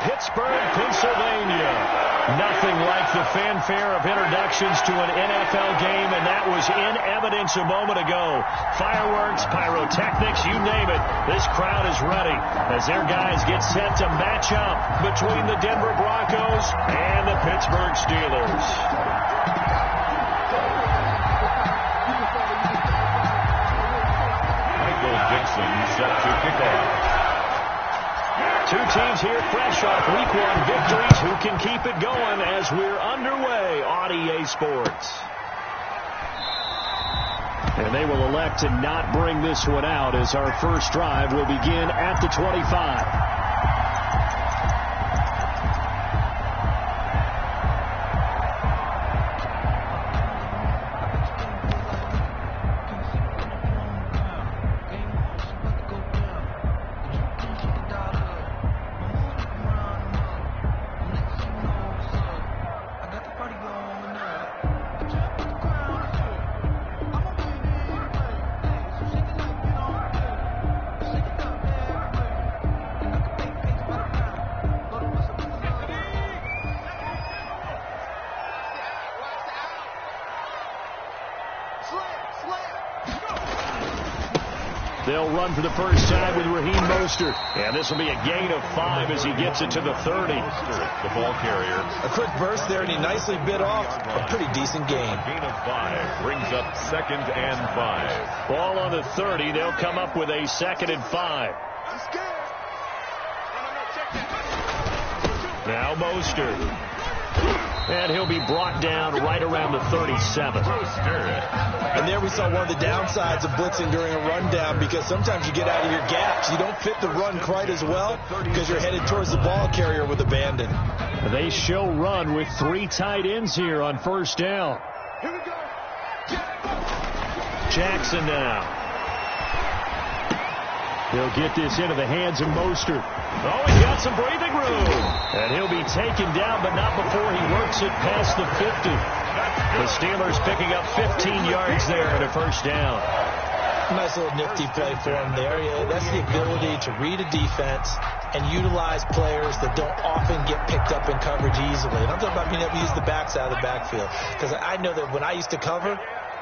Pittsburgh, Pennsylvania. Nothing like the fanfare of introductions to an NFL game, and that was in evidence a moment ago. Fireworks, pyrotechnics, you name it. This crowd is ready as their guys get set to match up between the Denver Broncos and the Pittsburgh Steelers. Set to kick off. Two teams here fresh off Week 1 victories. Who can keep it going as we're underway on EA Sports? And they will elect to not bring this one out as our first drive will begin at the 25. They'll run for the first time with Raheem Mostert. And this will be a gain of 5 as he gets it to the 30. The ball carrier. A quick burst there, and he nicely bit off a pretty decent gain. Gain of 5 brings up 2nd and 5. Ball on the 30. They'll come up with a 2nd and 5. Now Mostert. And he'll be brought down right around the 37. And there we saw one of the downsides of blitzing during a rundown, because sometimes you get out of your gaps. You don't fit the run quite as well because you're headed towards the ball carrier with abandon. They show run with 3 tight ends here on first down. Here we go. Jackson now. He'll get this into the hands of Mostert. Oh, he's got some breathing room. And he'll be taken down, but not before he works it past the 50. The Steelers picking up 15 yards there at a first down. Nice little nifty play for him there. Yeah, that's the ability to read a defense and utilize players that don't often get picked up in coverage easily. And I'm talking about being able to use the backside of the backfield. Because I know that when I used to cover,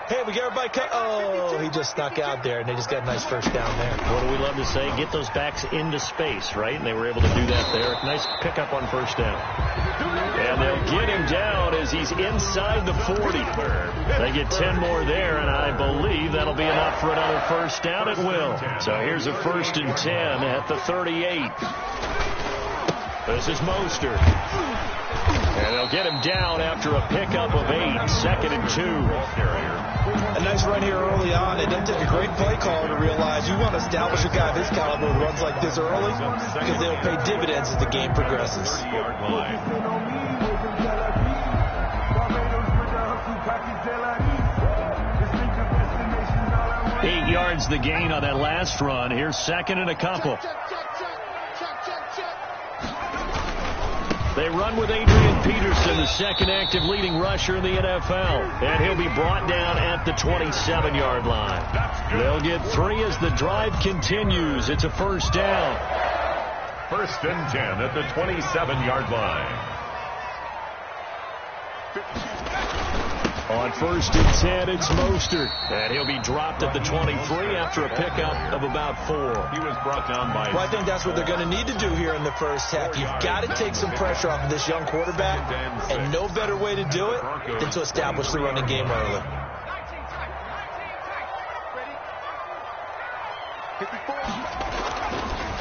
hey, we got everybody cut. Oh, he just snuck out there, and they just got a nice first down there. What do we love to say? Get those backs into space, right? And they were able to do that there. Nice pickup on first down. And they'll get him down as he's inside the 40. They get 10 more there, and I believe that'll be enough for another first down. It will. So here's a 1st and 10 at the 38. This is Mostert. And they'll get him down after a pickup of 8. 2nd and 2. A nice run here early on. It doesn't take a great play caller to realize you want to establish a guy of his caliber who runs like this early, because they'll pay dividends as the game progresses. 8 yards the gain on that last run. Here's 2nd and a couple. They run with Adrian Peterson, the 2nd active leading rusher in the NFL. And he'll be brought down at the 27-yard line. They'll get 3 as the drive continues. It's a first down. 1st and 10 at the 27-yard line. On 1st and 10, it's Mostert. And he'll be dropped at the 23 after a pickup of about 4. He was brought down by... Well, I think that's what they're going to need to do here in the first half. You've got to take some pressure off of this young quarterback, and no better way to do it than to establish the running game early.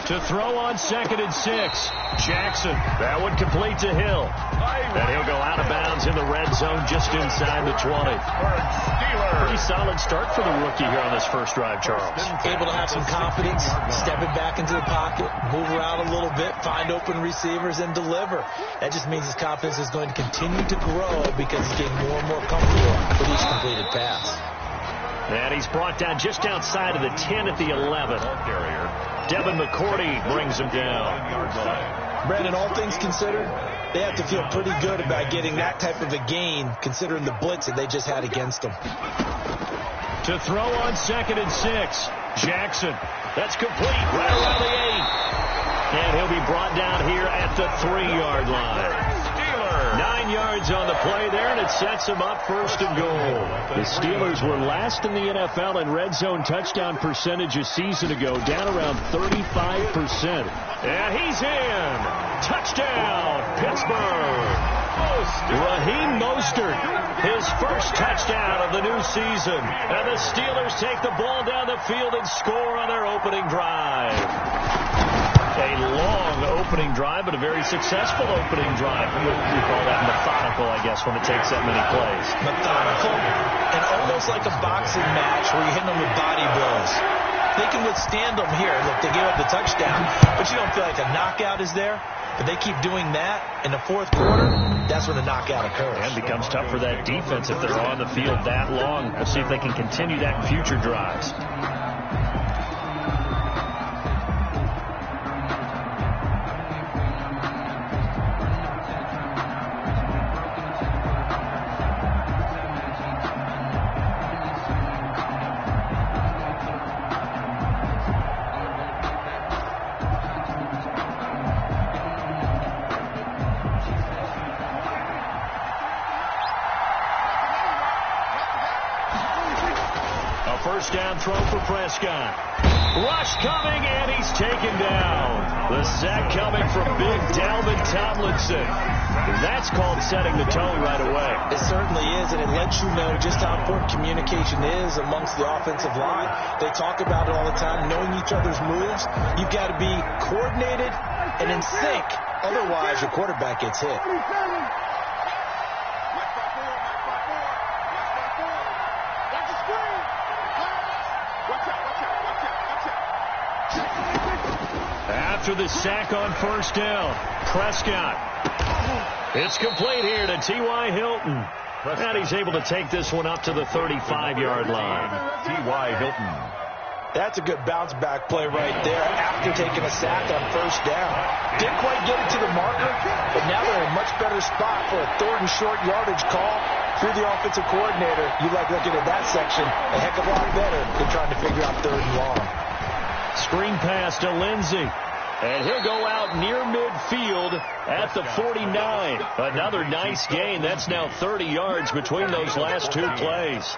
To throw on 2nd and 6. Jackson. That one complete to Hill. And he'll go out of bounds in the red zone just inside the 20. Pretty solid start for the rookie here on this first drive, Charles. Able to have some confidence, stepping back into the pocket, move around a little bit, find open receivers, and deliver. That just means his confidence is going to continue to grow because he's getting more and more comfortable with each completed pass. And he's brought down just outside of the 10 at the 11. Devin McCourty brings him down. Brandon, all things considered, they have to feel pretty good about getting that type of a gain, considering the blitz that they just had against them. To throw on 2nd and 6. Jackson. That's complete right around the 8. And he'll be brought down here at the 3-yard line. 9 yards on the play there, and it sets them up 1st and goal. The Steelers were last in the NFL in red zone touchdown percentage a season ago, down around 35%. And he's in. Touchdown, Pittsburgh. Raheem Mostert, his first touchdown of the new season. And the Steelers take the ball down the field and score on their opening drive. A long opening drive, but a very successful opening drive. We call that methodical, I guess, when it takes that many plays. Methodical, and almost like a boxing match where you're hitting them with body blows. They can withstand them here. Look, they gave up the touchdown, but you don't feel like a knockout is there. But they keep doing that in the 4th quarter, that's when the knockout occurs. And it becomes tough for that defense if they're on the field that long. We'll see if they can continue that in future drives. First down throw for Prescott. Rush coming, and he's taken down. The sack coming from big Dalvin Tomlinson. That's called setting the tone right away. It certainly is, and it lets you know just how important communication is amongst the offensive line. They talk about it all the time, knowing each other's moves. You've got to be coordinated and in sync. Otherwise, your quarterback gets hit. After the sack on first down, Prescott. It's complete here to T.Y. Hilton. And he's able to take this one up to the 35-yard line. T.Y. Hilton. That's a good bounce-back play right there after taking a sack on first down. Didn't quite get it to the marker, but now they're in a much better spot for a 3rd and short yardage call through the offensive coordinator. You like looking at that section a heck of a lot better than trying to figure out 3rd and long. Screen pass to Lindsey. And he'll go out near midfield at the 49. Another nice gain. That's now 30 yards between those last 2 plays.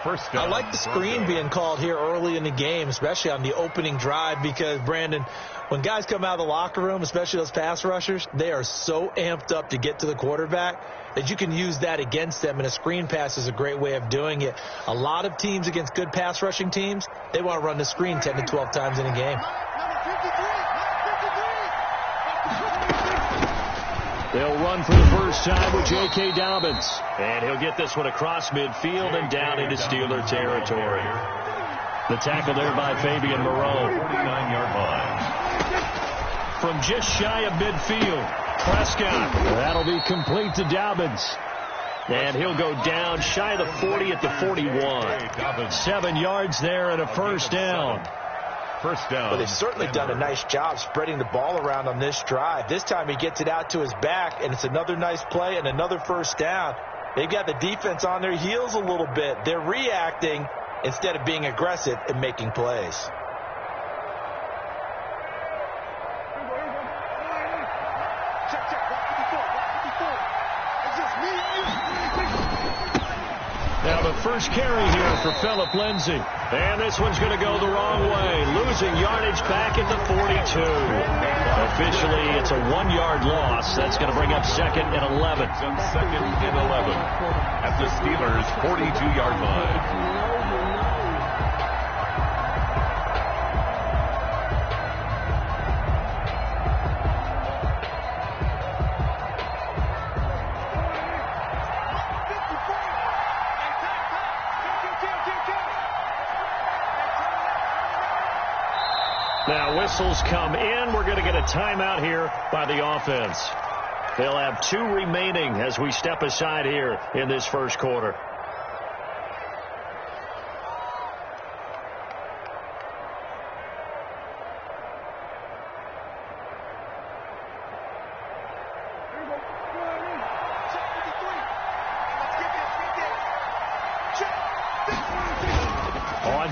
First down. I like the screen being called here early in the game, especially on the opening drive, because, Brandon, when guys come out of the locker room, especially those pass rushers, they are so amped up to get to the quarterback that you can use that against them, and a screen pass is a great way of doing it. A lot of teams against good pass rushing teams, they want to run the screen 10 to 12 times in a game. They'll run for the first time with J.K. Dobbins. And he'll get this one across midfield and down into Steeler territory. The tackle there by Fabian Moreau. 49-yard line. From just shy of midfield, Prescott. That'll be complete to Dobbins. And he'll go down shy of the 40 at the 41. 7 yards there and a first down. First down. Well, they've certainly done a nice job spreading the ball around on this drive. This time he gets it out to his back, and it's another nice play and another first down. They've got the defense on their heels a little bit. They're reacting instead of being aggressive and making plays. Now the first carry here for Phillip Lindsay. And this one's going to go the wrong way. Losing yardage back at the 42. Officially, it's a 1-yard loss. That's going to bring up 2nd and 11. Second and 11 at the Steelers' 42-yard line. Now whistles come in. We're going to get a timeout here by the offense. They'll have 2 remaining as we step aside here in this first quarter.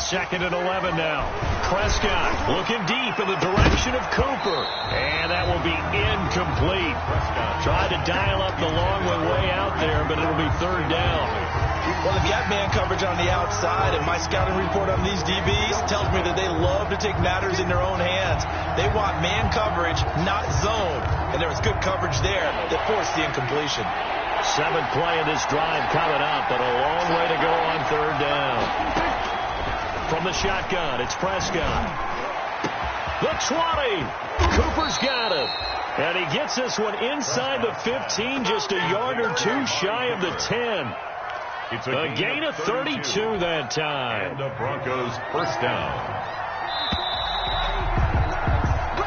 2nd and 11 now. Prescott looking deep in the direction of Cooper. And that will be incomplete. Tried to dial up the long way out there, but it'll be 3rd down. Well, they've got man coverage on the outside, and my scouting report on these DBs tells me that they love to take matters in their own hands. They want man coverage, not zone. And there was good coverage there that forced the incompletion. 7th play of this drive coming up, but a long way to go on 3rd down. From the shotgun, it's Prescott. The 20. Cooper's got it. And he gets this one inside the 15, just a yard or two shy of the 10. It's a gain of 32 that time. And the Broncos first down.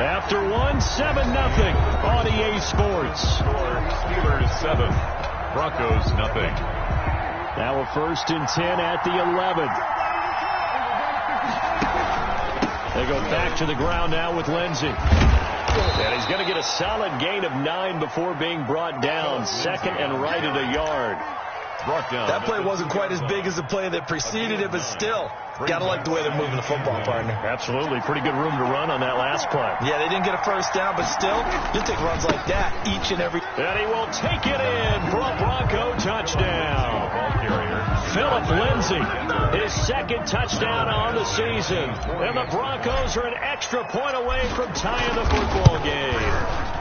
After 7-0 on EA Sports. Steelers 7, Broncos nothing. Now a 1st and 10 at the 11. They go back to the ground now with Lindsey. And he's going to get a solid gain of 9 before being brought down. 2nd and right at a yard. That play wasn't quite as big as the play that preceded it, but still, got to like the way they're moving the football, partner. Absolutely. Pretty good room to run on that last play. Yeah, they didn't get a 1st down, but still, you'll take runs like that each and every. And he will take it in for a Bronco touchdown. Philip Lindsay, his 2nd touchdown on the season. And the Broncos are an extra point away from tying the football game.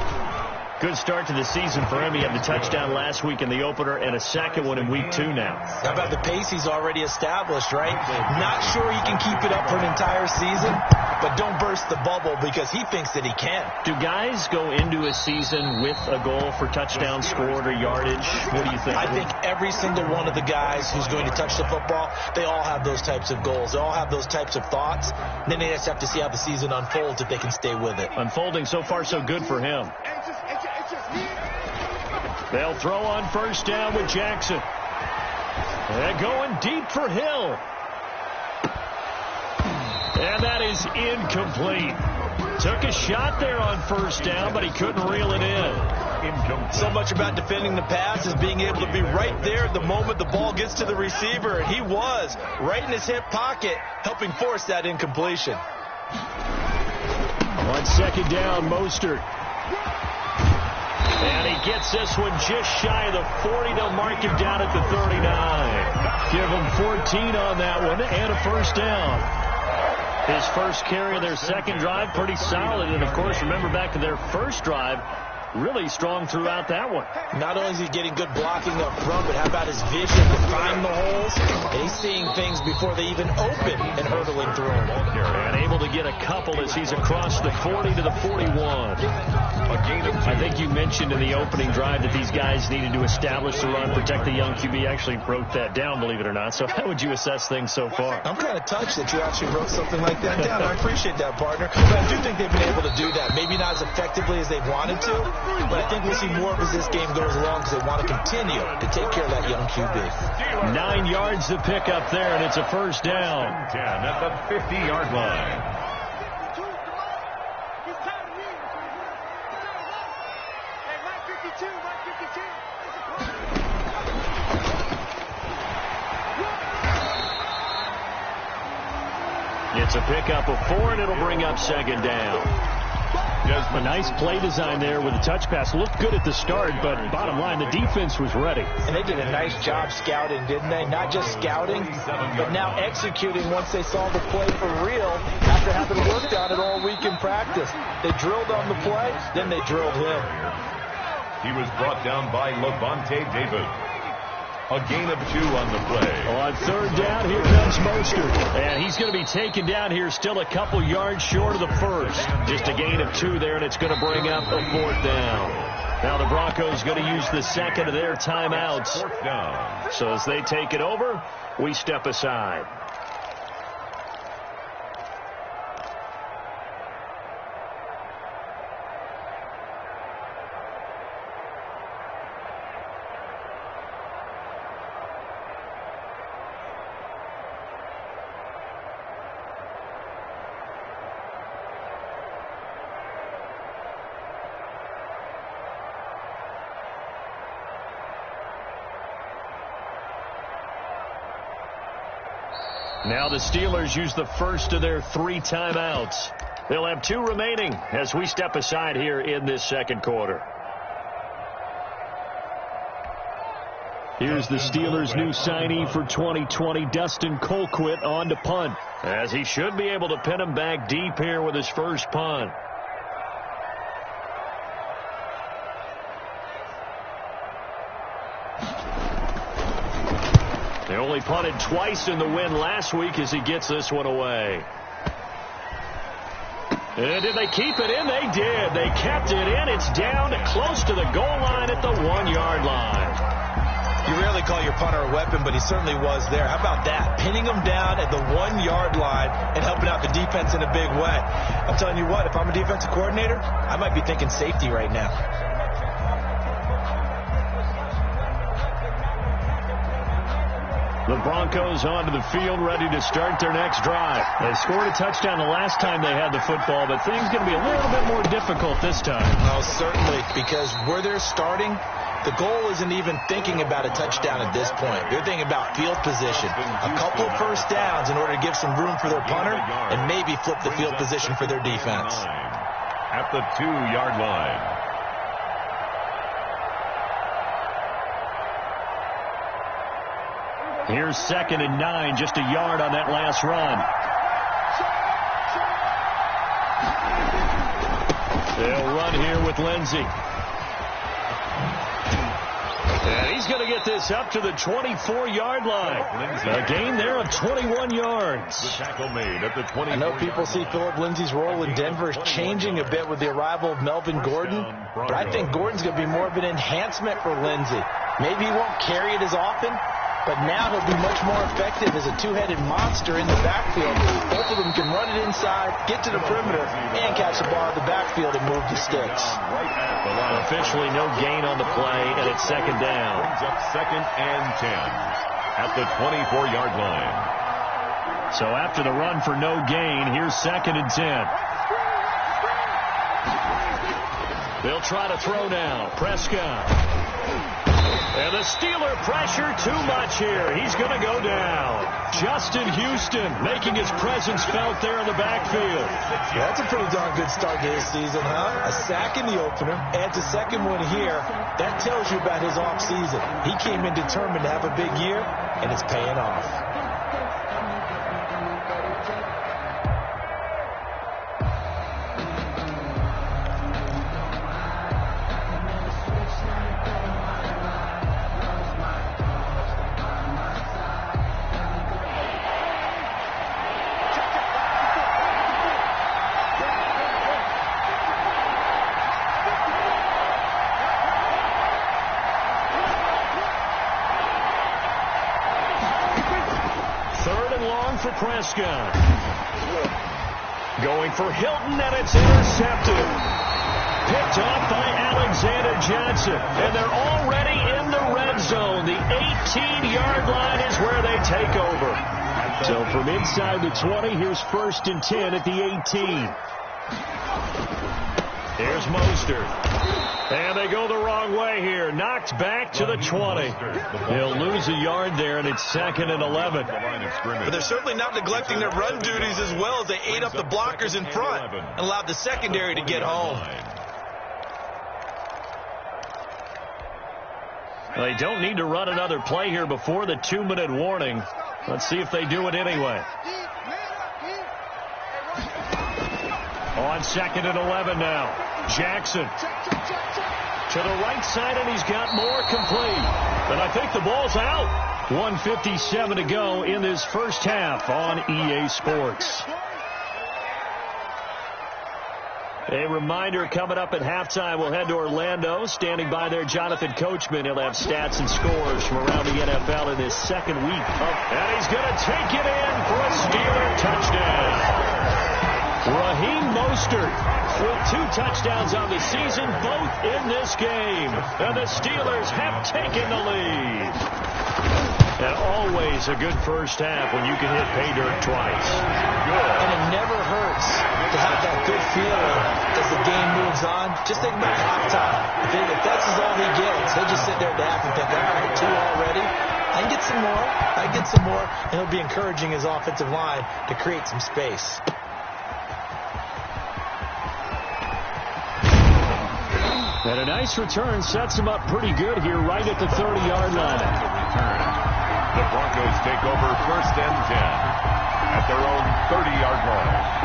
Good start to the season for him. He had the touchdown last week in the opener and a 2nd one in week 2 now. How about the pace he's already established, right? Not sure he can keep it up for an entire season, but don't burst the bubble because he thinks that he can. Do guys go into a season with a goal for touchdown scored or yardage? What do you think? I think every single one of the guys who's going to touch the football, they all have those types of goals. They all have those types of thoughts. Then they just have to see how the season unfolds if they can stay with it. Unfolding so far so good for him. They'll throw on 1st down with Jackson. They're going deep for Hill. And that is incomplete. Took a shot there on 1st down, but he couldn't reel it in. So much about defending the pass is being able to be right there at the moment the ball gets to the receiver. And he was right in his hip pocket, helping force that incompletion. On 2nd down, Mostert. And he gets this one just shy of the 40. They'll mark him down at the 39. Give him 14 on that one and a 1st down. His 1st carry of their 2nd drive, pretty solid. And, of course, remember back to their 1st drive, really strong throughout that one. Not only is he getting good blocking up front, but how about his vision to find the holes? And he's seeing things before they even open and hurdling through them. And able to get a couple as he's across the 40 to the 41. I think you mentioned in the opening drive that these guys needed to establish the run, protect the young QB. Actually wrote that down, believe it or not. So how would you assess things so far? I'm kind of touched that you actually wrote something like that down. I appreciate that, partner. But I do think they've been able to do that. Maybe not as effectively as they wanted to, but I think we'll see more of as this game goes along because they want to continue to take care of that young QB. 9 yards to pick up there, and it's a 1st down. 10 at the 50-yard line. It's a pickup of 4, and it'll bring up 2nd down. A nice play design there with a touch pass. Looked good at the start, but bottom line, the defense was ready. And they did a nice job scouting, didn't they? Not just scouting, but now executing once they saw the play for real after having worked on it all week in practice. They drilled on the play, then they drilled him. He was brought down by Levante David. A gain of 2 on the play. On 3rd down, here comes Mostert. And he's going to be taken down here, still a couple yards short of the 1st. Just a gain of 2 there, and it's going to bring up a 4th down. Now the Broncos going to use the 2nd of their timeouts. 4th down. So as they take it over, we step aside. Now the Steelers use the first of their 3 timeouts. They'll have 2 remaining as we step aside here in this second quarter. Here's the Steelers' new signee for 2020, Dustin Colquitt, on to punt, as he should be able to pin him back deep here with his first punt. They only punted twice in the win last week as he gets this one away. And did they keep it in? They did. They kept it in. It's down close to the goal line at the 1-yard line. You rarely call your punter a weapon, but he certainly was there. How about that? Pinning him down at the 1-yard line and helping out the defense in a big way. I'm telling you what, if I'm a defensive coordinator, I might be thinking safety right now. The Broncos onto the field, ready to start their next drive. They scored a touchdown the last time they had the football, but things going to be a little bit more difficult this time. Well, certainly, because where they're starting, the goal isn't even thinking about a touchdown at this point. They're thinking about field position. A couple of first downs in order to give some room for their punter and maybe flip the field position for their defense. At the 2-yard line. Here's 2nd and 9, just a yard on that last run. They'll run here with Lindsey. And he's going to get this up to the 24-yard line. A gain there of 21 yards. The tackle made at the 24. I know people see Philip Lindsay's role in Denver changing a bit with the arrival of Melvin Gordon, but I think Gordon's going to be more of an enhancement for Lindsay. Maybe he won't carry it as often, but now he'll be much more effective as a 2-headed monster in the backfield. Both of them can run it inside, get to the perimeter, and catch the ball in the backfield and move the sticks. Officially no gain on the play, and it's 2nd down. Brings up 2nd and 10 at the 24-yard line. So after the run for no gain, here's 2nd and 10. They'll try to throw now. Prescott. And the Steeler pressure too much here. He's going to go down. Justin Houston making his presence felt there in the backfield. Yeah, that's a pretty darn good start to his season, huh? A sack in the opener, adds a second one here. That tells you about his offseason. He came in determined to have a big year, and it's paying off. Prescott. Going for Hilton, and it's intercepted. Picked off by Alexander Johnson. And they're already in the red zone. The 18-yard line is where they take over. So from inside the 20, here's 1st and 10 at the 18. Here's Mostert. And they go the wrong way here. Knocked back to the 20. They'll lose a yard there, and it's 2nd and 11. But they're certainly not neglecting their run duties as well as they ate up the blockers in front and allowed the secondary to get home. They don't need to run another play here before the 2-minute warning. Let's see if they do it anyway. On 2nd and 11 now. Jackson to the right side, and he's got more complete. And I think the ball's out. 1:57 to go in this first half on EA Sports. A reminder, coming up at halftime, we'll head to Orlando. Standing by there, Jonathan Coachman. He'll have stats and scores from around the NFL in his second week. And he's going to take it in for a Steeler touchdown. Raheem Mostert with 2 touchdowns on the season, both in this game. And the Steelers have taken the lead. And always a good first half when you can hit pay dirt twice. And it never hurts to have that good feeling as the game moves on. Just think about halftime. If that's all he gets, he'll just sit there and laugh and think, all right, 2 already. I can get some more, and he'll be encouraging his offensive line to create some space. And a nice return sets him up pretty good here right at the 30-yard line. The Broncos take over 1st and 10 at their own 30-yard line.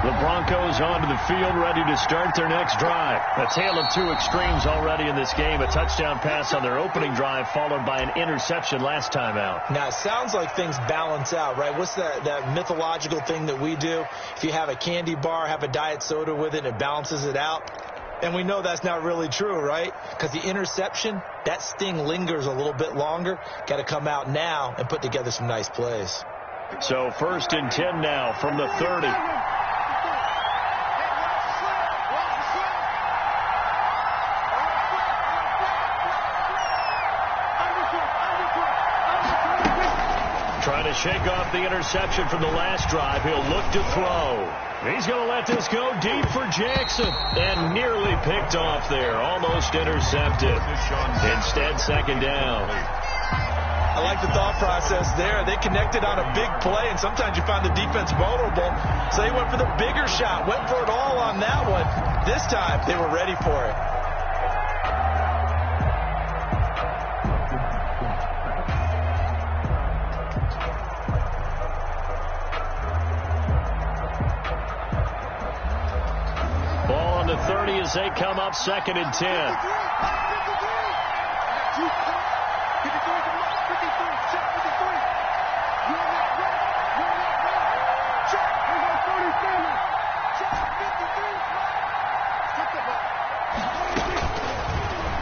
The Broncos onto the field, ready to start their next drive. A tale of two extremes already in this game. A touchdown pass on their opening drive, followed by an interception last time out. Now, it sounds like things balance out, right? What's that mythological thing that we do? If you have a candy bar, have a diet soda with it, it balances it out. And we know that's not really true, right? Because the interception, that sting lingers a little bit longer. Got to come out now and put together some nice plays. So 1st and 10 now from the 30. Trying to shake off the interception from the last drive. He'll look to throw. He's going to let this go deep for Jackson. And nearly picked off there. Almost intercepted. Instead, 2nd down. I like the thought process there. They connected on a big play, and sometimes you find the defense vulnerable. So they went for the bigger shot. Went for it all on that one. This time, they were ready for it. Ball on the 30 as they come up 2nd and 10.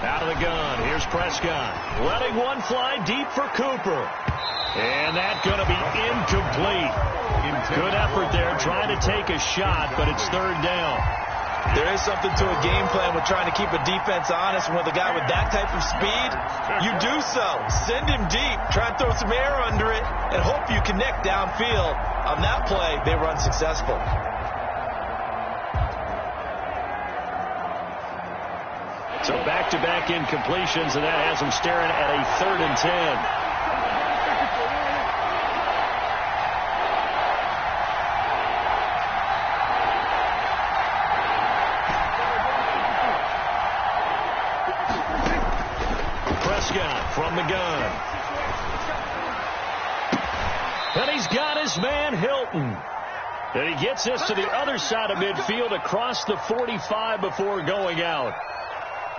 Out of the gun, here's Prescott. Letting one fly deep for Cooper. And that's going to be incomplete. Good effort there, trying to take a shot, but it's 3rd down. There is something to a game plan with trying to keep a defense honest. With a guy with that type of speed, you do so. Send him deep. Try and throw some air under it and hope you connect downfield. On that play, they were unsuccessful. So back-to-back incompletions, and that has them staring at a 3rd and 10. From the gun. And he's got his man Hilton. And he gets this to the other side of midfield across the 45 before going out.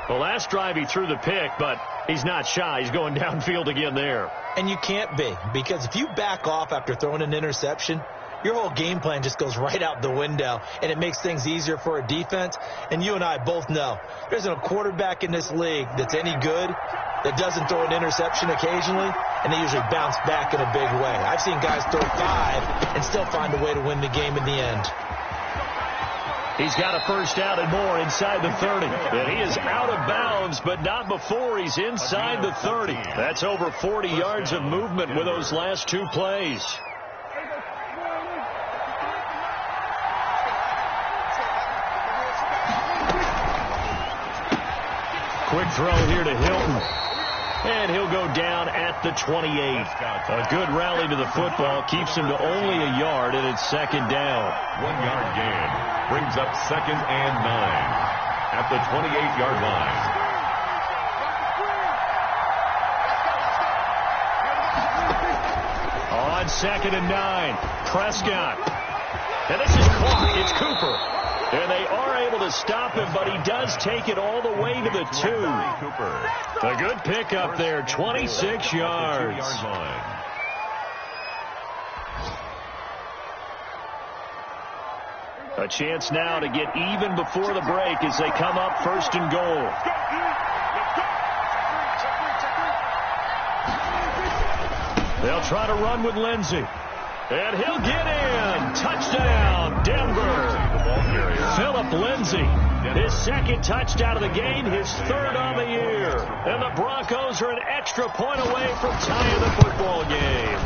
The last drive he threw the pick, but he's not shy. He's going downfield again there. And you can't be, because if you back off after throwing an interception, your whole game plan just goes right out the window, and it makes things easier for a defense. And you and I both know there isn't a quarterback in this league that's any good that doesn't throw an interception occasionally, and they usually bounce back in a big way. I've seen guys throw 5 and still find a way to win the game in the end. He's got a 1st down and more inside the 30. And he is out of bounds, but not before he's inside the 30. That's over 40 yards of movement with those last 2 plays. Quick throw here to Hilton. And he'll go down at the 28. A good rally to the football keeps him to only a yard, and it's 2nd down. 1-yard gain brings up 2nd and 9 at the 28-yard line. On 2nd and 9, Prescott. And this is caught. It's Cooper. And they are able to stop him, but he does take it all the way to the 2. Cooper. A good pickup there, 26 yards. A chance now to get even before the break as they come up 1st and goal. They'll try to run with Lindsey. And he'll get in. Touchdown, Denver. Philip Lindsey, his 2nd touchdown of the game, his 3rd on the year. And the Broncos are an extra point away from tying the football game.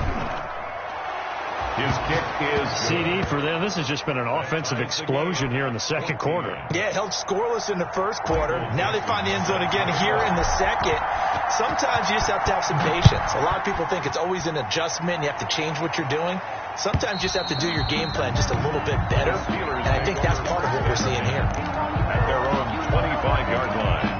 His kick is CD for them. This has just been an offensive explosion here in the second quarter. Yeah, held scoreless in the first quarter. Now they find the end zone again here in the second. Sometimes you just have to have some patience. A lot of people think it's always an adjustment. You have to change what you're doing. Sometimes you just have to do your game plan just a little bit better. And I think that's part of what we're seeing here. At their own 25-yard line.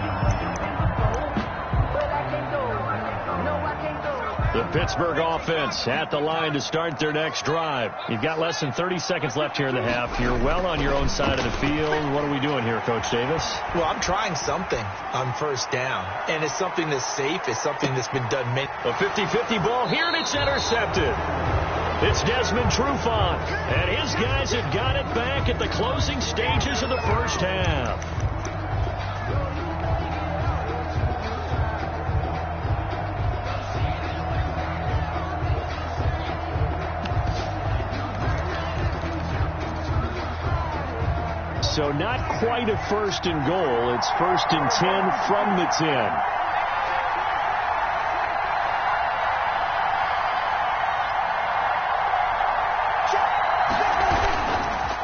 The Pittsburgh offense at the line to start their next drive. You've got less than 30 seconds left here in the half. You're well on your own side of the field. What are we doing here, Coach Davis? Well, I'm trying something on first down. And it's something that's safe. It's something that's been done many. A 50-50 ball here, and it's intercepted. It's Desmond Trufant, and his guys have got it back at the closing stages of the first half. So not quite a first and goal. It's first and 10 from the 10.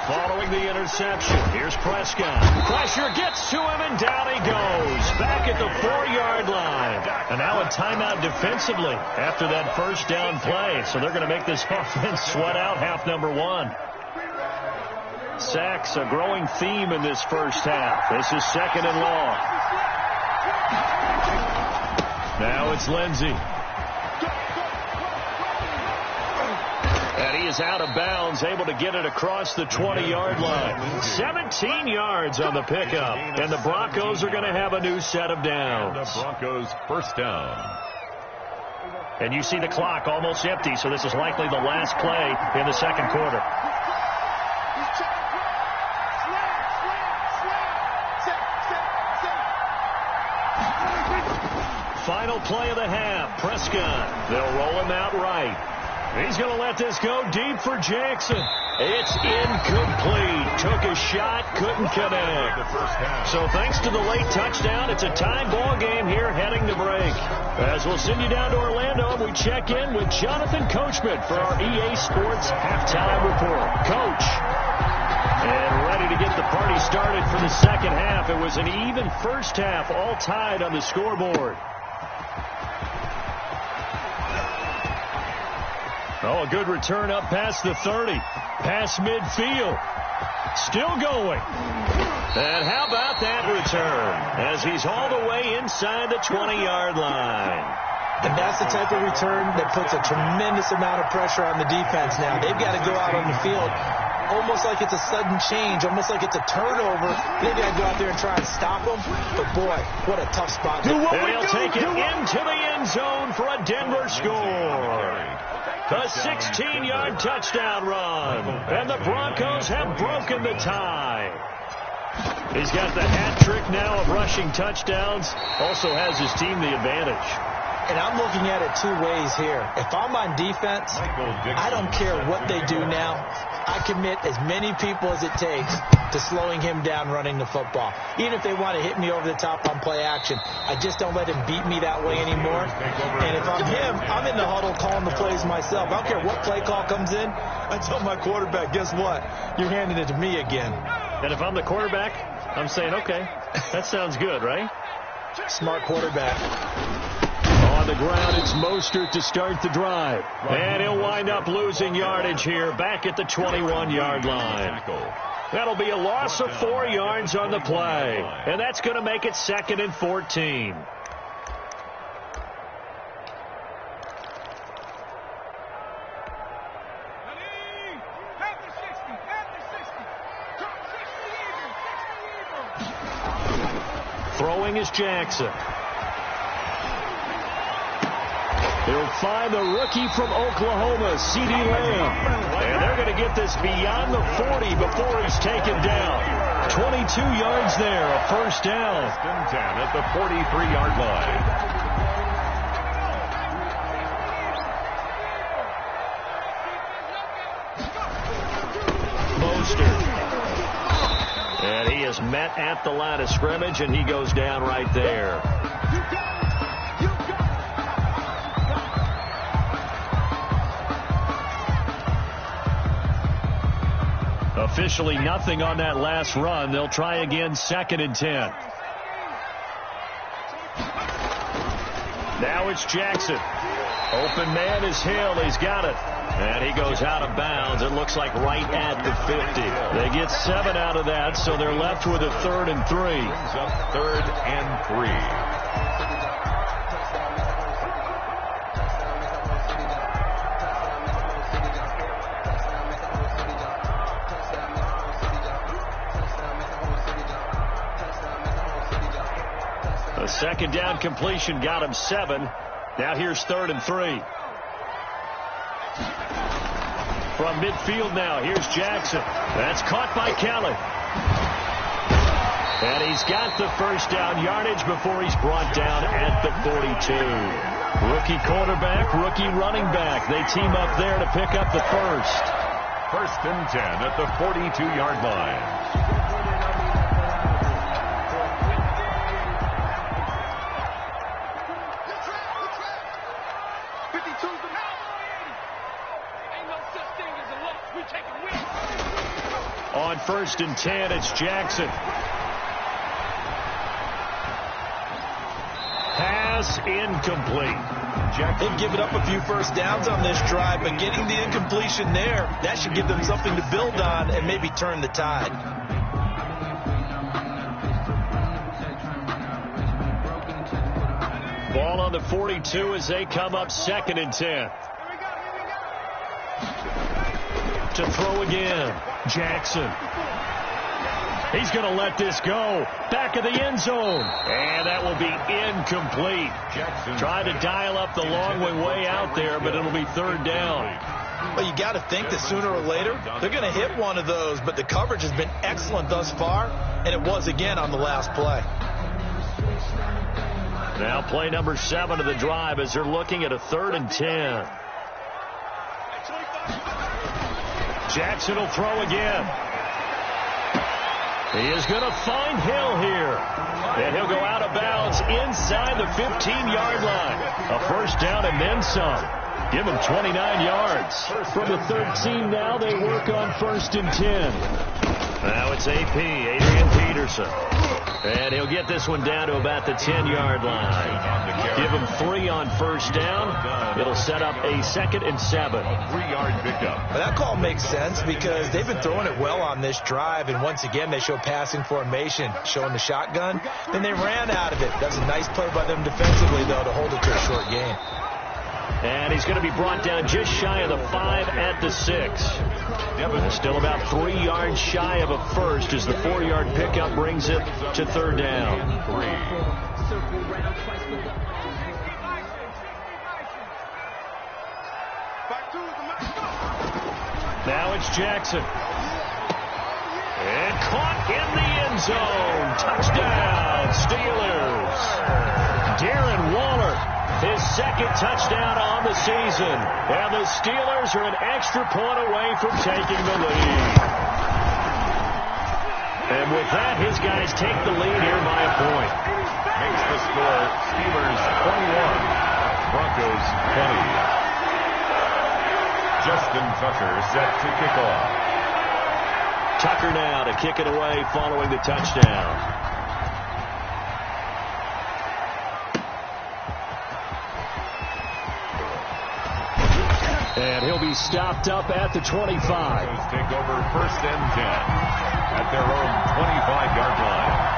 Following the interception, here's Prescott. Pressure gets to him, and down he goes. Back at the 4-yard line. And now a timeout defensively after that first down play. So they're going to make this offense sweat out half number one. Sacks, a growing theme in this first half. This is second and long. Now it's Lindsey. And he is out of bounds, able to get it across the 20-yard line. 17 yards on the pickup. And the Broncos are going to have a new set of downs. The Broncos first down. And you see the clock almost empty, so this is likely the last play in the second quarter. Final play of the half. Prescott. They'll roll him out right. He's going to let this go deep for Jackson. It's incomplete. Took a shot, couldn't connect. So thanks to the late touchdown, it's a tie ball game here heading to break. As we'll send you down to Orlando, we check in with Jonathan Coachman for our EA Sports Halftime Report. Coach. And ready to get the party started for the second half. It was an even first half, all tied on the scoreboard. Oh, a good return up past the 30. Past midfield. Still going. And how about that return? As he's all the way inside the 20-yard line. And that's the type of return that puts a tremendous amount of pressure on the defense now. They've got to go out on the field almost like it's a sudden change, almost like it's a turnover. They've got to go out there and try and stop them. But, boy, what a tough spot. And he'll take it into the end zone for a Denver score. A 16-yard touchdown run. And the Broncos have broken the tie. He's got the hat trick now of rushing touchdowns. Also has his team the advantage. And I'm looking at it two ways here. If I'm on defense, I don't care what they do now. I commit as many people as it takes to slowing him down running the football. Even if they want to hit me over the top on play action, I just don't let him beat me that way anymore. And if I'm him, I'm in the huddle calling the plays myself. I don't care what play call comes in. I tell my quarterback, guess what? You're handing it to me again. And if I'm the quarterback, I'm saying, okay, that sounds good, right? Smart quarterback. On the ground, it's Mostert to start the drive. And he'll wind up losing yardage here back at the 21-yard line. That'll be a loss of 4 yards on the play. And that's going to make it 2nd and 14. Throwing is Jackson. They'll find the rookie from Oklahoma, C.D. Lamb. And they're going to get this beyond the 40 before he's taken down. 22 yards there, a first down. 10 at the 43-yard line. Mostert. And he is met at the line of scrimmage, and he goes down right there. officially nothing on that last run. They'll try again, 2nd and 10. Now it's Jackson. Open man is Hill. He's got it. And he goes out of bounds. It looks like right at the 50. They get 7 out of that, so they're left with a 3rd and 3. Brings up 3rd and 3. A 2nd down completion got him 7. Now here's 3rd and 3. From midfield now, here's Jackson. That's caught by Kelly. And he's got the 1st down yardage before he's brought down at the 42. Rookie quarterback, rookie running back. They team up there to pick up the 1st. 1st and 10 at the 42-yard line. On 1st and 10, it's Jackson. Pass incomplete. They've given up a few 1st downs on this drive, but getting the incompletion there, that should give them something to build on and maybe turn the tide. Ball on the 42 as they come up 2nd and 10. To throw again. Jackson. He's going to let this go. Back of the end zone. And that will be incomplete. Jackson Tried to dial up the long way out there, but it'll be 3rd down. Well, you got to think that sooner or later, they're going to hit one of those, but the coverage has been excellent thus far, and it was again on the last play. Now play number 7 of the drive as they're looking at a 3rd and 10. Jackson will throw again. He is going to find Hill here. And he'll go out of bounds inside the 15-yard line. A 1st down and then some. Give him 29 yards. From the 13 now, they work on 1st and 10. Now it's AP, Adrian Peterson. And he'll get this one down to about the 10-yard line. Give him 3 on 1st down. It'll set up a 2nd and 7. A 3-yard pickup. Well, that call makes sense because they've been throwing it well on this drive, and once again they show passing formation, showing the shotgun. Then they ran out of it. That's a nice play by them defensively, though, to hold it to a short gain. And he's going to be brought down just shy of the 5 at the 6. Still about 3 yards shy of a 1st as the 4-yard pickup brings it to 3rd down. Now it's Jackson. And caught in the end zone. Touchdown, Steelers. Darren Waller, his 2nd touchdown on the season. And the Steelers are an extra point away from taking the lead. And with that, his guys take the lead here by a point. Makes the score Steelers 21, Broncos 20. Justin Tucker set to kick off. Tucker now to kick it away following the touchdown. And he'll be stopped up at the 25. Take over 1st and 10 at their own 25-yard line.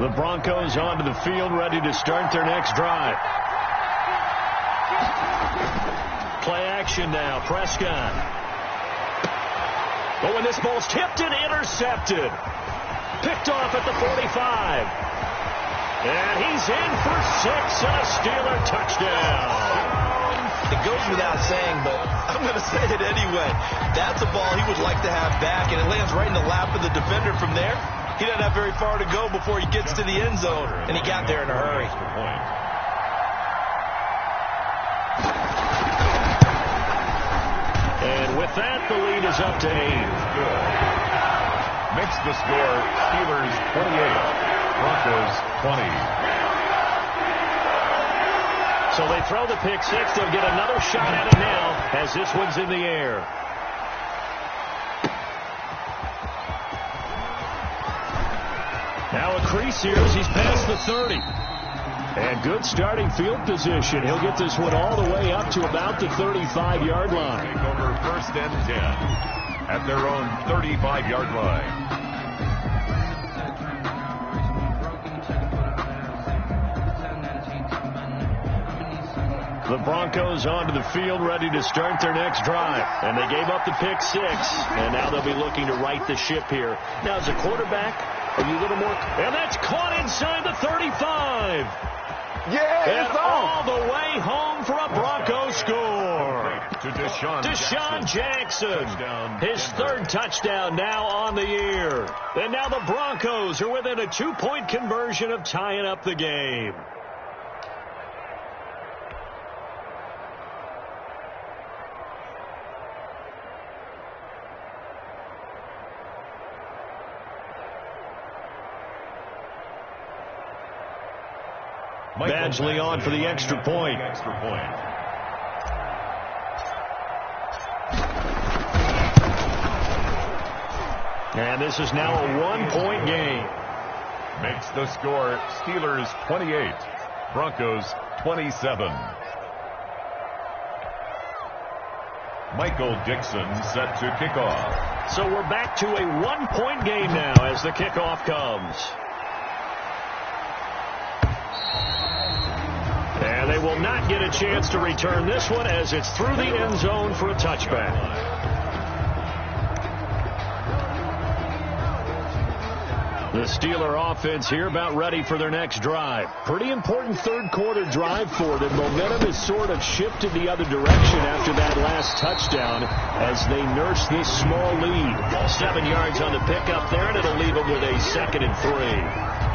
The Broncos onto the field, ready to start their next drive. Play action now. Prescott. Oh, and this ball's tipped and intercepted. Picked off at the 45. And he's in for 6 and a Steeler touchdown. It goes without saying, but I'm going to say it anyway. That's a ball he would like to have back, and it lands right in the lap of the defender from there. He doesn't have very far to go before he gets to the end zone, and he got there in a hurry. And With that, the lead is up to 8. Good. Makes the score Steelers 28, Broncos 20. So they throw the pick six. They'll get another shot at it now as this one's in the air. Now a crease here as he's past the 30. And good starting field position. He'll get this one all the way up to about the 35-yard line. Take over first and 10 at their own 35-yard line. The Broncos onto the field, ready to start their next drive. And they gave up the pick six, and now they'll be looking to right the ship here. Now, as a quarterback, are you a little more... And that's caught inside the 35. Yeah, and all the way home for a Bronco score. To Deshaun Jackson. His third touchdown now on the year. And now the Broncos are within a 2-point conversion of tying up the game. Badgley on for the extra point. And this is now a 1-point game. Makes the score Steelers 28, Broncos 27. Michael Dixon set to kick off. So we're back to a 1-point game now as the kickoff comes. And they will not get a chance to return this one as it's through the end zone for a touchback. The Steeler offense here about ready for their next drive. Pretty important third quarter drive for them. Momentum has sort of shifted the other direction after that last touchdown as they nurse this small lead. 7 yards on the pickup there, and it'll leave them with a 2nd and 3.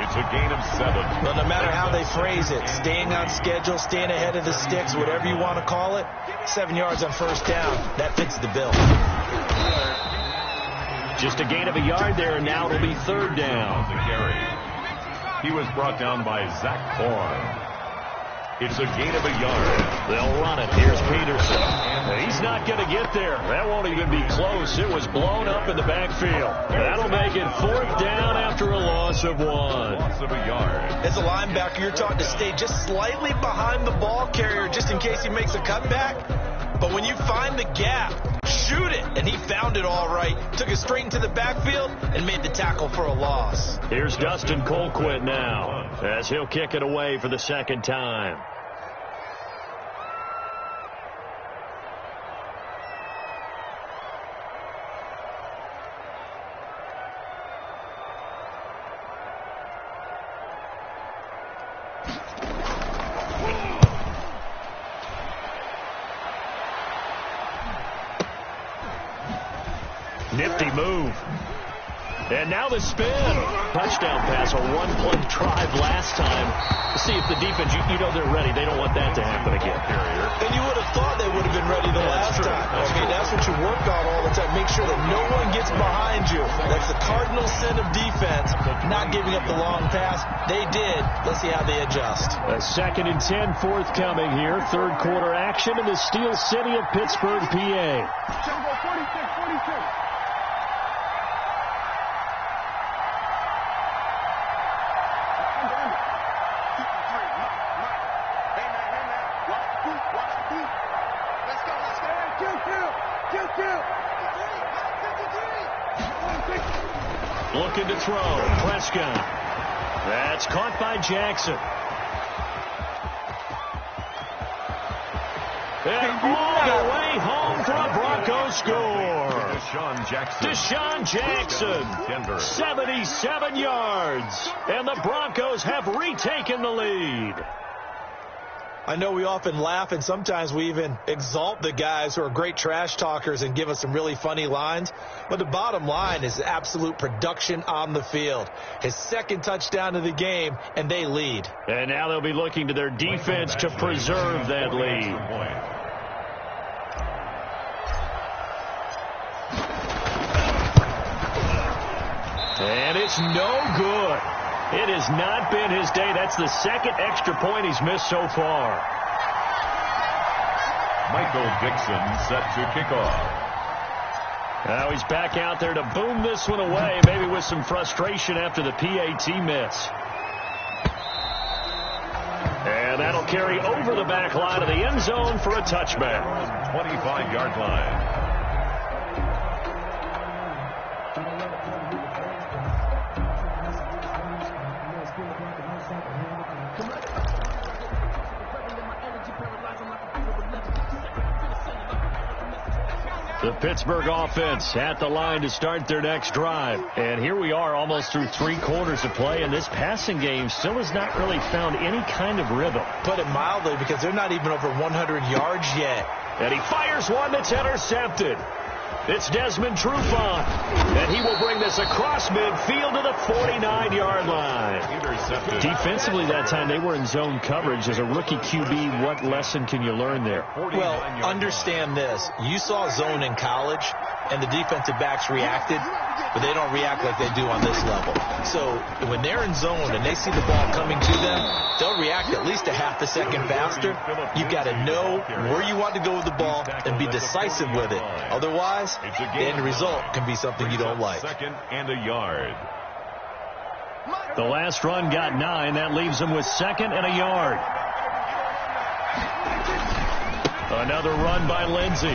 It's a gain of 7. Well, no matter how they phrase it, staying on schedule, staying ahead of the sticks, whatever you want to call it, 7 yards on first down, that fits the bill. Just a gain of a yard there, and now it'll be 3rd down. He was brought down by Zach Bourne. It's a gain of a yard. They'll run it. Here's Peterson. He's not going to get there. That won't even be close. It was blown up in the backfield. That'll make it 4th down after a loss of 1. Loss of a yard. As a linebacker, you're taught to stay just slightly behind the ball carrier just in case he makes a cutback. But when you find the gap, shoot it. And he found it all right. Took it straight into the backfield and made the tackle for a loss. Here's Dustin Colquitt now as he'll kick it away for the 2nd time. Nifty move. And now the spin. Touchdown pass, a 1-play drive last time. See if the defense, you know they're ready. They don't want that to happen again. And you would have thought they would have been ready the last time. I mean, that's what you work on all the time. Make sure that no one gets behind you. That's the cardinal sin of defense, not giving up the long pass. They did. Let's see how they adjust. A 2nd and 10 forthcoming here. Third quarter action in the Steel City of Pittsburgh, PA. Looking to throw. Prescott. That's caught by Jackson. And all the way home for a Bronco score. Deshaun Jackson. 77 yards. And the Broncos have retaken the lead. I know we often laugh and sometimes we even exalt the guys who are great trash talkers and give us some really funny lines. But the bottom line is absolute production on the field. His 2nd touchdown of the game, and they lead. And now they'll be looking to their defense to preserve that lead. And it's no good. It has not been his day. That's the second extra point he's missed so far. Michael Dixon set to kick off. Now he's back out there to boom this one away, maybe with some frustration after the PAT miss. And that'll carry over the back line of the end zone for a touchback. 25-yard line. The Pittsburgh offense at the line to start their next drive. And here we are almost through 3 quarters of play, and this passing game still has not really found any kind of rhythm. Put it mildly, because they're not even over 100 yards yet. And he fires one that's intercepted. It's Desmond Trufant, and he will bring this across midfield to the 49-yard line. Defensively that time, they were in zone coverage. As a rookie QB, what lesson can you learn there? Well, understand this. You saw zone in college, and the defensive backs reacted, but they don't react like they do on this level. So when they're in zone and they see the ball coming to them, they'll react at least a half a second faster. You've got to know where you want to go with the ball and be decisive with it. Otherwise, the end result can be something you don't like. 2nd and a yard. The last run got 9. That leaves them with 2nd and a yard. Another run by Lindsey.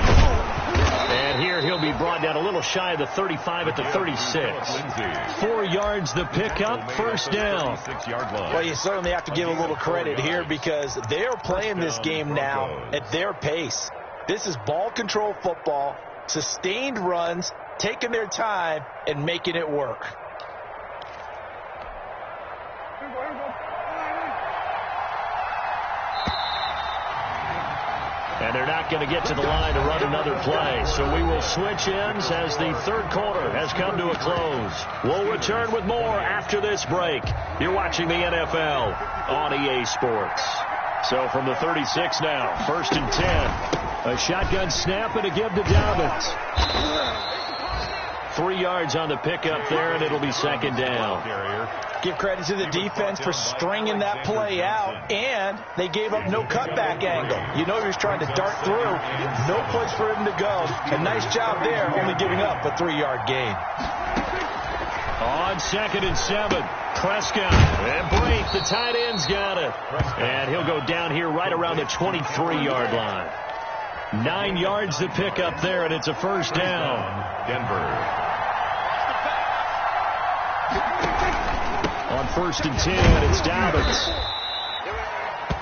And here he'll be brought down a little shy of the 35 at the 36. 4 yards the pickup, first down. Well, you certainly have to give a little credit here because they're playing this game now at their pace. This is ball control football, sustained runs, taking their time and making it work. And they're not going to get to the line to run another play. So we will switch ends as the 3rd quarter has come to a close. We'll return with more after this break. You're watching the NFL on EA Sports. So from the 36 now, 1st and 10. A shotgun snap and a give to Dobbins. 3 yards on the pickup there, and it'll be 2nd down. Give credit to the defense for stringing that play out, and they gave up no cutback angle. You know he was trying to dart through. No place for him to go. A nice job there, only giving up a 3-yard gain. On 2nd and 7, Prescott and Brake, the tight end's got it. And he'll go down here right around the 23-yard line. 9 yards to pick up there, and it's a first down. Denver. On 1st and 10, it's Dobbins.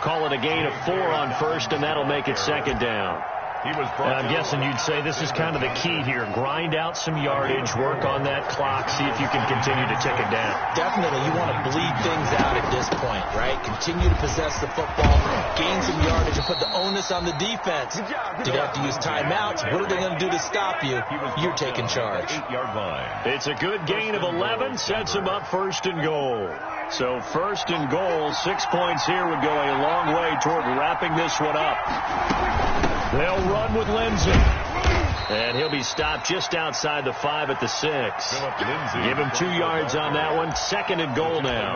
Call it a gain of 4 on 1st, and that'll make it 2nd down. I'm guessing you'd say this is kind of the key here. Grind out some yardage, work on that clock, see if you can continue to tick it down. Definitely, you want to bleed things out at this point, right? Continue to possess the football, gain some yardage, and put the onus on the defense. Did you have to use timeouts? What are they going to do to stop you? You're taking charge. 8-yard line. It's a good gain of 11, sets them up 1st and goal. So 1st and goal, 6 points here would go a long way toward wrapping this one up. They'll run with Lindsey. And he'll be stopped just outside the 5 at the 6. Give him 2 yards on that one. 2nd and goal now.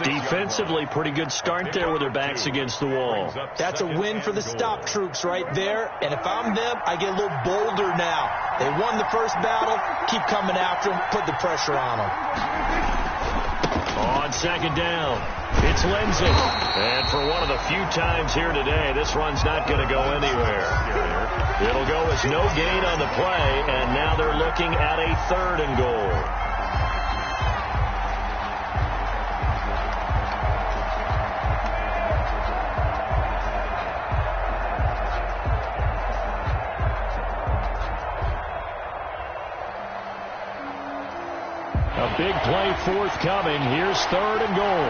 Defensively, pretty good start there with their backs against the wall. That's a win for the stop troops right there. And if I'm them, I get a little bolder now. They won the first battle. Keep coming after them. Put the pressure on them. On 2nd down, it's Lindsey. And for one of the few times here today, this run's not going to go anywhere. It'll go as no gain on the play, and now they're looking at a 3rd and goal. A big play forthcoming. Here's 3rd and goal.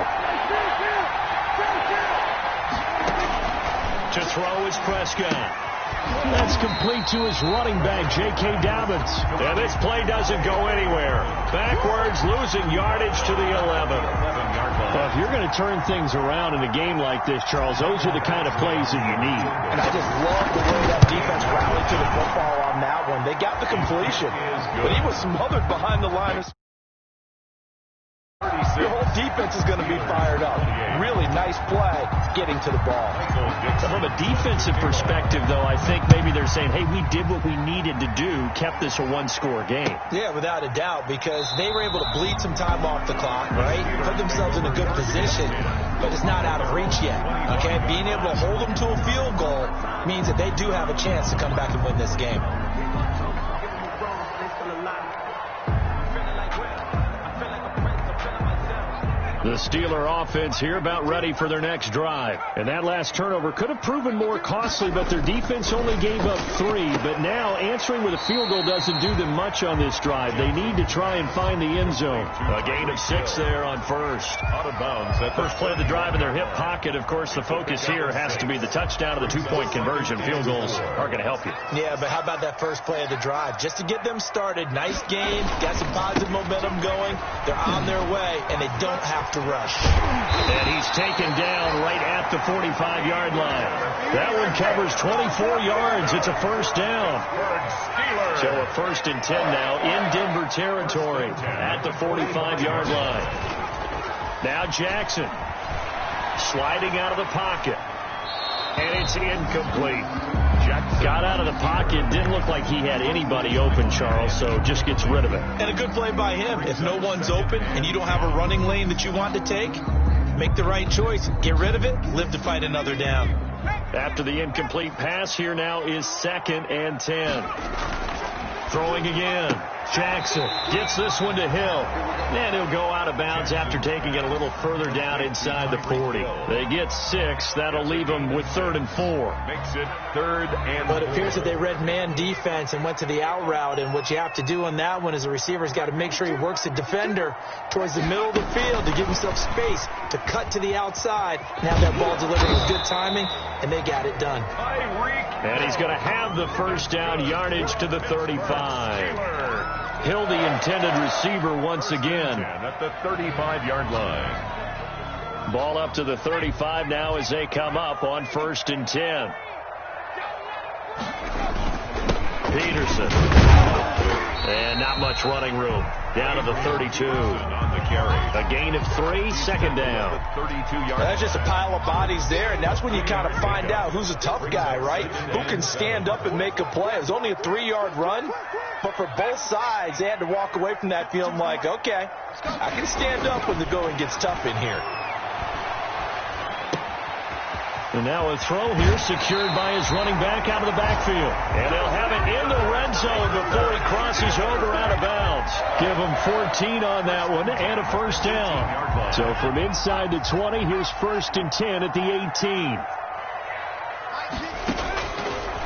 To throw is Prescott. That's complete to his running back, J.K. Dobbins. And this play doesn't go anywhere. Backwards, losing yardage to the 11. Well, if you're going to turn things around in a game like this, Charles, those are the kind of plays that you need. And I just love the way that defense rallied to the football on that one. They got the completion, but he was smothered behind the line of your whole defense is going to be fired up. Really nice play getting to the ball. From a defensive perspective, though, I think maybe they're saying, hey, we did what we needed to do, kept this a one-score game. Yeah, without a doubt, because they were able to bleed some time off the clock, right? Put themselves in a good position, but it's not out of reach yet, okay? Being able to hold them to a field goal means that they do have a chance to come back and win this game. The Steeler offense here about ready for their next drive. And that last turnover could have proven more costly, but their defense only gave up 3. But now answering with a field goal doesn't do them much on this drive. They need to try and find the end zone. A gain of 6 there on first. Out of bounds. That first play of the drive in their hip pocket. Of course, the focus here has to be the touchdown of the 2-point conversion. Field goals aren't going to help you. Yeah, but how about that first play of the drive? Just to get them started. Nice game. Got some positive momentum going. They're on their way, and they don't have to rush. And he's taken down right at the 45-yard line. That one covers 24 yards. It's a first down. So a 1st and 10 now in Denver territory at the 45-yard line. Now Jackson sliding out of the pocket. And it's incomplete. Got out of the pocket. Didn't look like he had anybody open, Charles, so just gets rid of it. And a good play by him. If no one's open and you don't have a running lane that you want to take, make the right choice. Get rid of it. Live to fight another down. After the incomplete pass, here now is 2nd and 10. Throwing again. Jackson gets this one to Hill. And he'll go out of bounds after taking it a little further down inside the 40. They get 6. That'll leave them with 3rd and 4. Makes it 3rd and 4. But it appears that they read man defense and went to the out route. And what you have to do on that one is the receiver's got to make sure he works the defender towards the middle of the field to give himself space to cut to the outside and have that ball delivered with good timing. And they got it done. And he's going to have the first down, yardage to the 35. Hill, the intended receiver once again. At the 35-yard line. Ball up to the 35 now as they come up on 1st and 10. Peterson. And not much running room. Down to the 32. On the carry. A gain of 3, 2nd down. 32-yard. That's just a pile of bodies there, and that's when you kind of find out who's a tough guy, right? Who can stand up and make a play. It was only a 3-yard run, but for both sides, they had to walk away from that feeling like, okay, I can stand up when the going gets tough in here. And now a throw here secured by his running back out of the backfield. And they'll have it in the red zone before he crosses over out of bounds. Give him 14 on that one and a first down. So from inside the 20, here's 1st and 10 at the 18.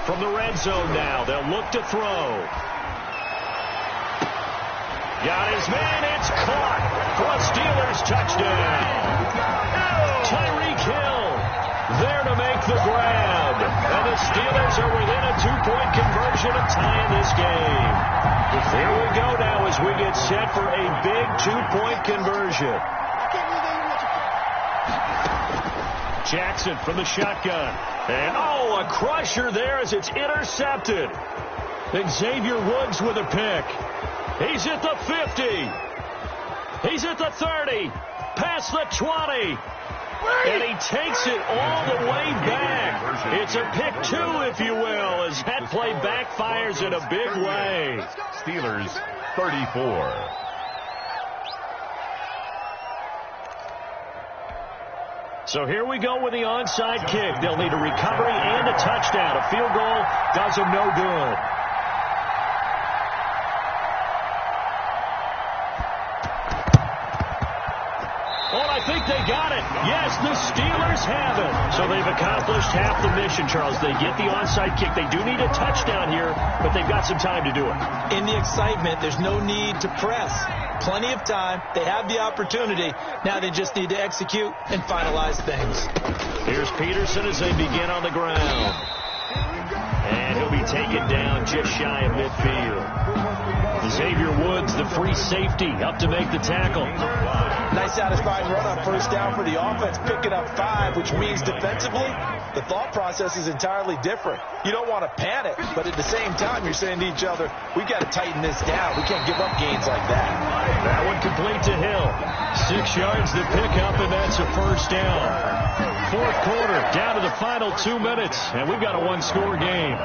From the red zone now, they'll look to throw. Got his man, it's caught for a Steelers touchdown. Tyreek Hill there to make the grab. And the Steelers are within a 2-point conversion of tying this game. Here we go now as we get set for a big 2-point conversion. Jackson from the shotgun. And a crusher there as it's intercepted. And Xavier Woods with a pick. He's at the 50. He's at the 30. Past the 20. And he takes it all the way back. It's a pick 2, if you will, as that play backfires in a big way. Steelers 34. So here we go with the onside kick. They'll need a recovery and a touchdown. A field goal does them no good. I think they got it. Yes, the Steelers have it. So they've accomplished half the mission, Charles. They get the onside kick. They do need a touchdown here, but they've got some time to do it. In the excitement, there's no need to press. Plenty of time. They have the opportunity. Now they just need to execute and finalize things. Here's Peterson as they begin on the ground. And he'll be taken down just shy of midfield. Xavier Woods, the free safety, up to make the tackle. Nice satisfying run on first down for the offense, picking up 5, which means defensively, the thought process is entirely different. You don't want to panic, but at the same time, you're saying to each other, we've got to tighten this down. We can't give up gains like that. That one complete to Hill. 6 yards to pick up, and that's a first down. Fourth quarter, down to the final 2 minutes, and we've got a one-score game.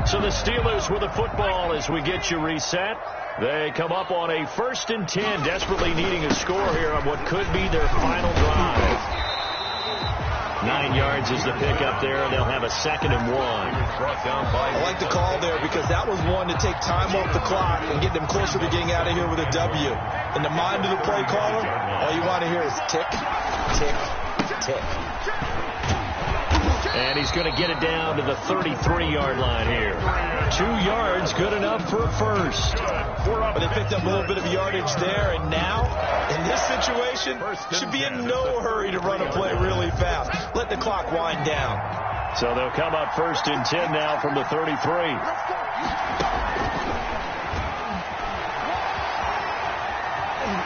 So the Steelers with the football as we get you reset. They come up on a 1st and 10, desperately needing a score here on what could be their final drive. 9 yards is the pickup there. They'll have a 2nd and 1. I like the call there because that was one to take time off the clock and get them closer to getting out of here with a W. In the mind of the play caller, all you want to hear is tick, tick, tick. And he's going to get it down to the 33-yard line here. 2 yards, good enough for a first. But they picked up a little bit of yardage there, and now, in this situation, should be in no hurry to run a play really fast. Let the clock wind down. So they'll come up 1st and 10 now from the 33.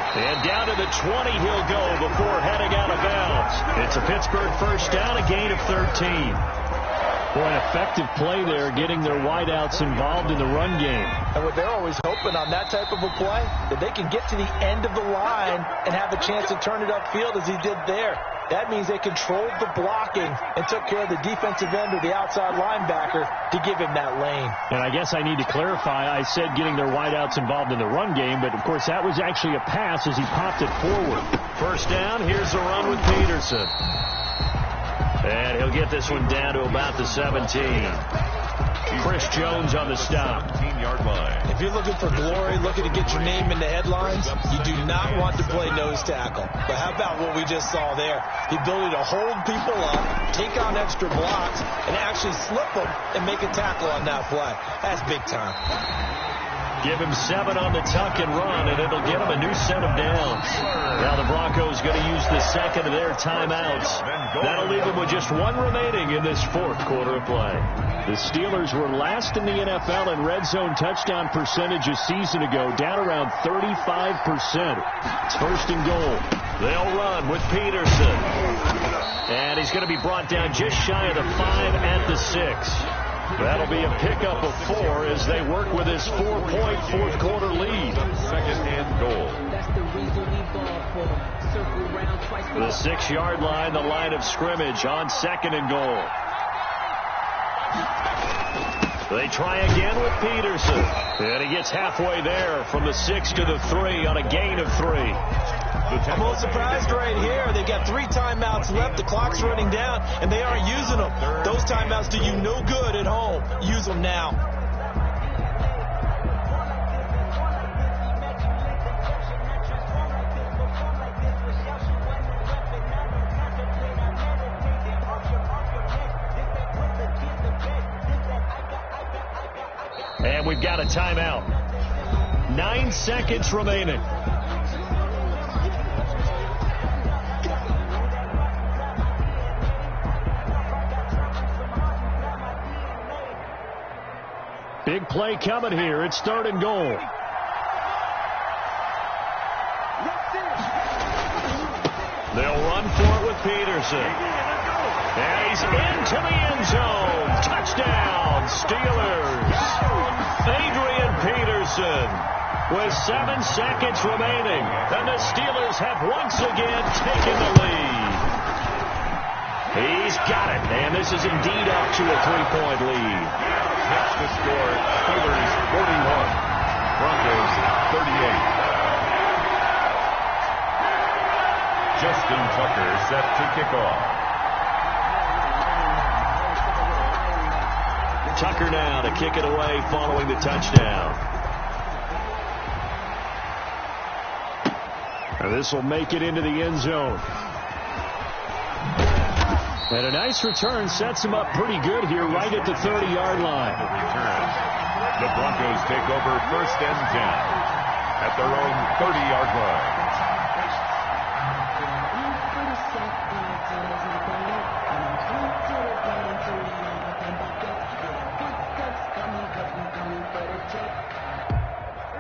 And down to the 20 he'll go before heading out of bounds. It's a Pittsburgh first down, a gain of 13. Boy, an effective play there, getting their wideouts involved in the run game. And what they're always hoping on that type of a play, that they can get to the end of the line and have a chance to turn it upfield as he did there. That means they controlled the blocking and took care of the defensive end or the outside linebacker to give him that lane. And I guess I need to clarify, I said getting their wideouts involved in the run game, but of course that was actually a pass as he popped it forward. First down, here's the run with Peterson. And he'll get this one down to about the 17. Chris Jones on the stop. 15-yard line. If you're looking for glory, looking to get your name in the headlines, you do not want to play nose tackle. But how about what we just saw there? The ability to hold people up, take on extra blocks, and actually slip them and make a tackle on that play. That's big time. Give him 7 on the tuck and run, and it'll get him a new set of downs. Now the Broncos going to use the second of their timeouts. That'll leave them with just 1 remaining in this fourth quarter of play. The Steelers were last in the NFL in red zone touchdown percentage a season ago, down around 35%. It's 1st and goal. They'll run with Peterson. And he's going to be brought down just shy of the 5 at the 6. That'll be a pickup of 4 as they work with his 4-point fourth quarter lead. 2nd and goal. The 6-yard line, the line of scrimmage on 2nd and goal. They try again with Peterson. And he gets halfway there from the 6 to the 3 on a gain of 3. I'm a little surprised right here. They've got 3 timeouts left. The clock's running down, and they aren't using them. Those timeouts do you no good at home. Use them now. And we've got a timeout. 9 seconds remaining. Big play coming here. It's 3rd and goal. They'll run for it with Peterson. And he's into the end zone. Touchdown, Steelers. Adrian Peterson with 7 seconds remaining. And the Steelers have once again taken the lead. He's got it. And this is indeed up to a 3-point lead. That's the score. Steelers 41. Broncos 38. Justin Tucker set to kick off. Tucker now to kick it away following the touchdown. And this will make it into the end zone. And a nice return sets him up pretty good here right at the 30-yard line. The Broncos take over 1st and 10 at their own 30-yard line.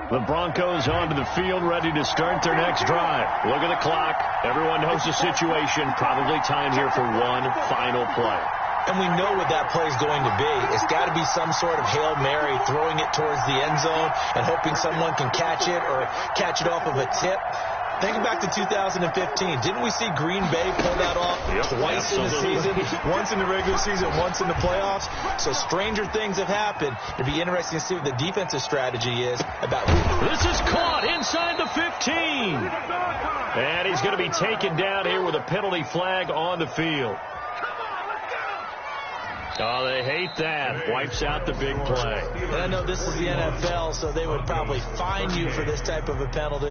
The Broncos onto the field, ready to start their next drive. Look at the clock. Everyone knows the situation. Probably time here for one final play. And we know what that play is going to be. It's got to be some sort of Hail Mary, throwing it towards the end zone and hoping someone can catch it or catch it off of a tip. Think back to 2015. Didn't we see Green Bay pull that off twice in the season? Once in the regular season, once in the playoffs. So stranger things have happened. It'd be interesting to see what the defensive strategy is about. This is caught inside the 15. And he's going to be taken down here with a penalty flag on the field. Oh, they hate that. Wipes out the big play. And I know this is the NFL, so they would probably fine you for this type of a penalty.